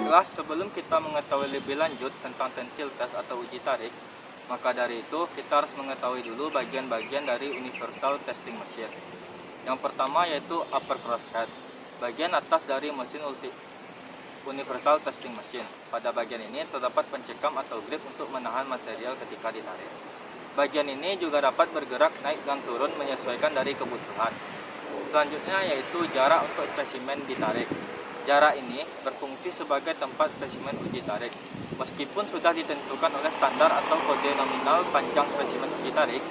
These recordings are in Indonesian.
Baiklah, sebelum kita mengetahui lebih lanjut tentang tensile test atau uji tarik, maka dari itu kita harus mengetahui dulu bagian-bagian dari Universal Testing Machine. Yang pertama yaitu upper crosshead, bagian atas dari mesin Universal Testing Machine. Pada bagian ini terdapat pencekam atau grip untuk menahan material ketika ditarik. Bagian ini juga dapat bergerak naik dan turun menyesuaikan dari kebutuhan. Selanjutnya yaitu jarak untuk spesimen ditarik. Jarak ini berfungsi sebagai tempat spesimen uji tarik. Meskipun sudah ditentukan oleh standar atau kode nominal panjang spesimen uji tarik,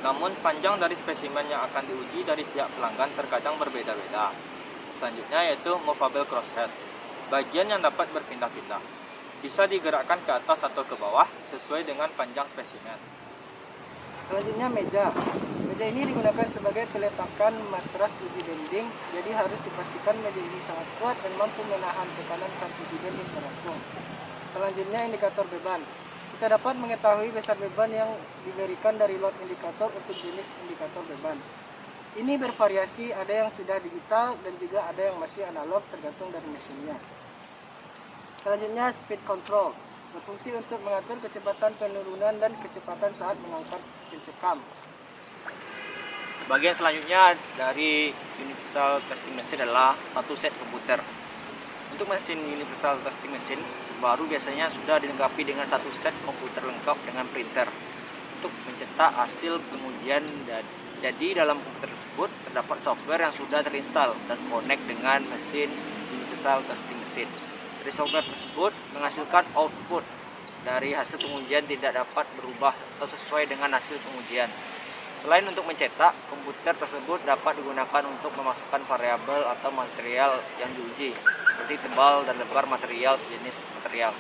namun panjang dari spesimen yang akan diuji dari pihak pelanggan terkadang berbeda-beda. Selanjutnya yaitu movable crosshead, bagian yang dapat berpindah-pindah. Bisa digerakkan ke atas atau ke bawah sesuai dengan panjang spesimen. Selanjutnya meja. Meja ini digunakan sebagai peletakan matras uji bending, jadi harus dipastikan meja ini sangat kuat dan mampu menahan tekanan saat uji bending berlangsung. Selanjutnya indikator beban. Kita dapat mengetahui besar beban yang diberikan dari load indikator untuk jenis indikator beban. Ini bervariasi, ada yang sudah digital dan juga ada yang masih analog tergantung dari mesinnya. Selanjutnya speed control. Berfungsi untuk mengatur kecepatan penurunan dan kecepatan saat mengangkat pencekam. Bagian selanjutnya dari Universal Testing Machine adalah satu set komputer. Untuk mesin Universal Testing Machine baru biasanya sudah dilengkapi dengan satu set komputer lengkap dengan printer untuk mencetak hasil pengujian. Jadi dalam komputer tersebut terdapat software yang sudah terinstall dan connect dengan mesin Universal Testing Machine. Dari software tersebut menghasilkan output dari hasil pengujian tidak dapat berubah atau sesuai dengan hasil pengujian. Selain untuk mencetak, komputer tersebut dapat digunakan untuk memasukkan variabel atau material yang diuji, seperti tebal dan lebar material sejenis material.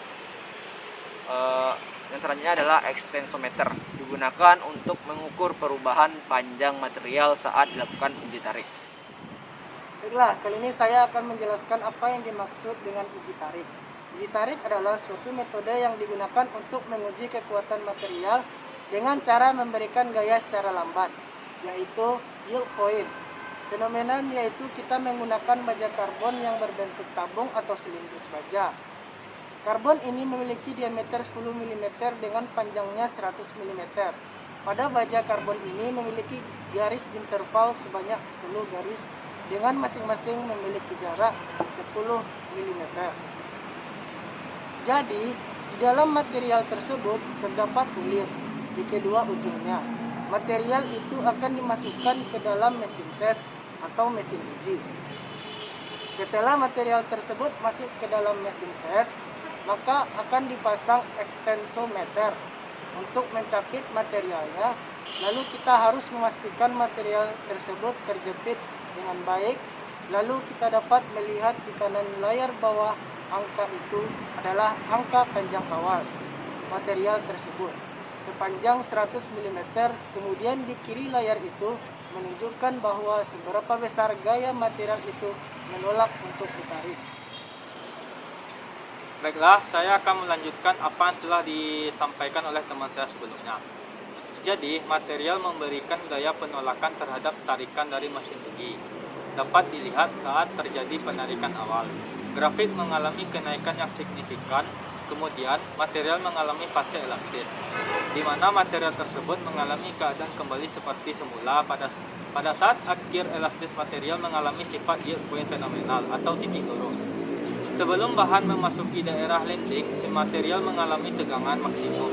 Yang selanjutnya adalah extensometer, digunakan untuk mengukur perubahan panjang material saat dilakukan uji tarik. Baiklah, kali ini saya akan menjelaskan apa yang dimaksud dengan uji tarik. Uji tarik adalah suatu metode yang digunakan untuk menguji kekuatan material dengan cara memberikan gaya secara lambat, yaitu yield point. Fenomena yaitu kita menggunakan baja karbon yang berbentuk tabung atau silindris baja. Karbon ini memiliki diameter 10 mm dengan panjangnya 100 mm. Pada baja karbon ini memiliki garis interval sebanyak 10 garis dengan masing-masing memiliki jarak 10 mm. Jadi, di dalam material tersebut terdapat kulit di kedua ujungnya. Material itu akan dimasukkan ke dalam mesin tes atau mesin uji. Setelah material tersebut masuk ke dalam mesin tes, maka akan dipasang extensometer untuk mencapit materialnya. Lalu kita harus memastikan material tersebut terjepit dengan baik. Lalu kita dapat melihat di kanan layar bawah angka itu adalah angka panjang awal material tersebut sepanjang 100 mm. Kemudian di kiri layar itu menunjukkan bahwa seberapa besar gaya material itu menolak untuk ditarik. Baiklah, saya akan melanjutkan apa yang telah disampaikan oleh teman saya sebelumnya. Jadi, material memberikan gaya penolakan terhadap tarikan dari mesin uji. Dapat dilihat saat terjadi penarikan awal. Grafik mengalami kenaikan yang signifikan, kemudian material mengalami fase elastis, di mana material tersebut mengalami keadaan kembali seperti semula pada saat akhir elastis material mengalami sifat yield point fenomenal atau titik turun. Sebelum bahan memasuki daerah landing, si material mengalami tegangan maksimum.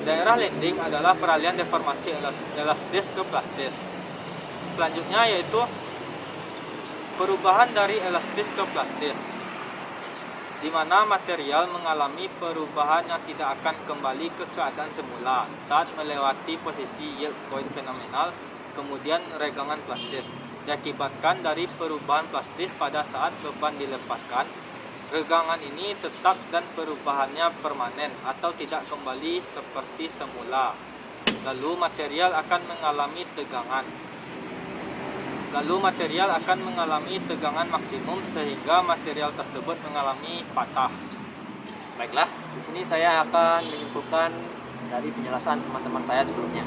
Daerah landing adalah peralihan deformasi elastis ke plastis. Selanjutnya yaitu perubahan dari elastis ke plastis, di mana material mengalami perubahan yang tidak akan kembali ke keadaan semula saat melewati posisi yield point fenomenal, kemudian regangan plastis, diakibatkan dari perubahan plastis pada saat beban dilepaskan. Regangan ini tetap dan perubahannya permanen atau tidak kembali seperti semula. Lalu material akan mengalami tegangan maksimum sehingga material tersebut mengalami patah. Baiklah, di sini saya akan menyimpulkan dari penjelasan teman-teman saya sebelumnya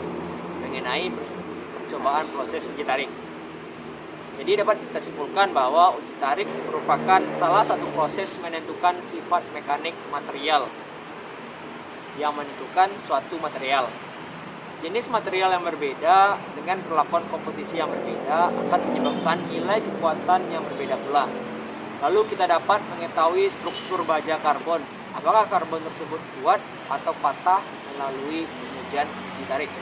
mengenai percobaan proses uji tarik. Jadi dapat kita simpulkan bahwa uji tarik merupakan salah satu proses menentukan sifat mekanik material yang menentukan suatu material. Jenis material yang berbeda dengan perlakuan komposisi yang berbeda akan menyebabkan nilai kekuatan yang berbeda pula. Lalu kita dapat mengetahui struktur baja karbon. Apakah karbon tersebut kuat atau patah melalui pengujian uji tarik.